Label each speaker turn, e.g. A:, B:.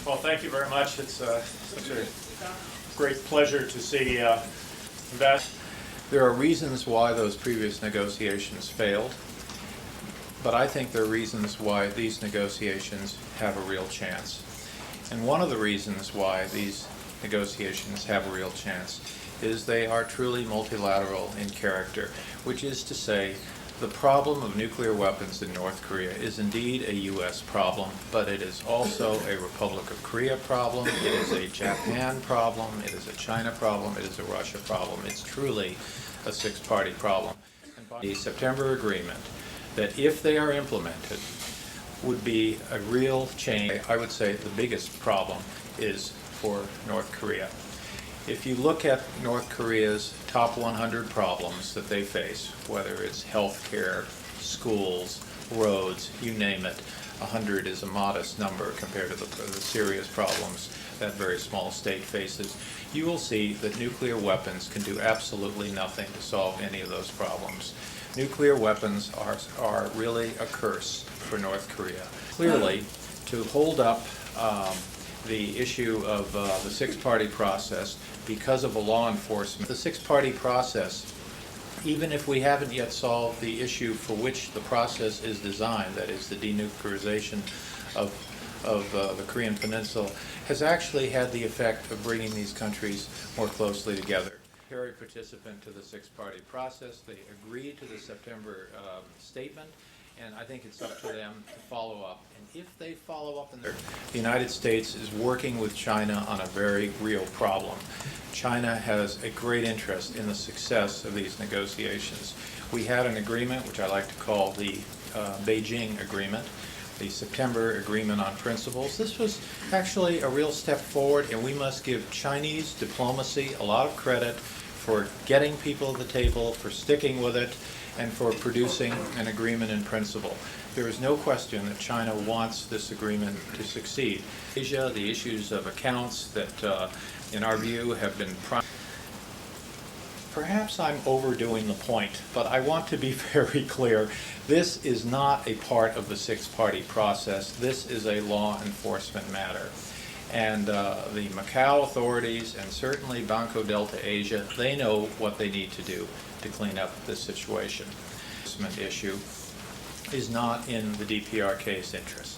A: Well, thank you very much. It's such a great pleasure to see Ambassador.
B: There are reasons why those previous negotiations failed, but I think there are reasons why these negotiations have a real chance. And one of the reasons why these negotiations have a real chance is they are truly multilateral in character, which is to say, the problem of nuclear weapons in North Korea is indeed a U.S. problem, but it is also a Republic of Korea problem, it is a Japan problem, it is a China problem, it is a Russia problem. It's truly a six-party problem. And by the September agreement, that if they are implemented, would be a real change. I would say the biggest problem is for North Korea. If you look at North Korea's top 100 problems that they face, whether it's healthcare, schools, roads, you name it, 100 is a modest number compared to the serious problems that very small state faces, you will see that nuclear weapons can do absolutely nothing to solve any of those problems. Nuclear weapons are really a curse for North Korea. Clearly, to hold up the issue of the six-party process because of a law enforcement. The six-party process, even if we haven't yet solved the issue for which the process is designed, that is the denuclearization of the Korean Peninsula, has actually had the effect of bringing these countries more closely together. Military participant to the six-party process, they agreed to the September statement, and I think it's up to them to follow up. And if they follow up, the United States is working with China on a very real problem. China has a great interest in the success of these negotiations. We had an agreement, which I like to call the Beijing Agreement, the September Agreement on Principles. This was actually a real step forward, and we must give Chinese diplomacy a lot of credit for getting people at the table, for sticking with it, and for producing an agreement in principle. There is no question that China wants this agreement to succeed. Asia, the issues of accounts that, in our view, have been Perhaps I'm overdoing the point, but I want to be very clear. This is not a part of the six-party process. This is a law enforcement matter. And the Macau authorities, and certainly Banco Delta Asia, they know what they need to do to clean up this situation. This issue is not in the DPRK's interest.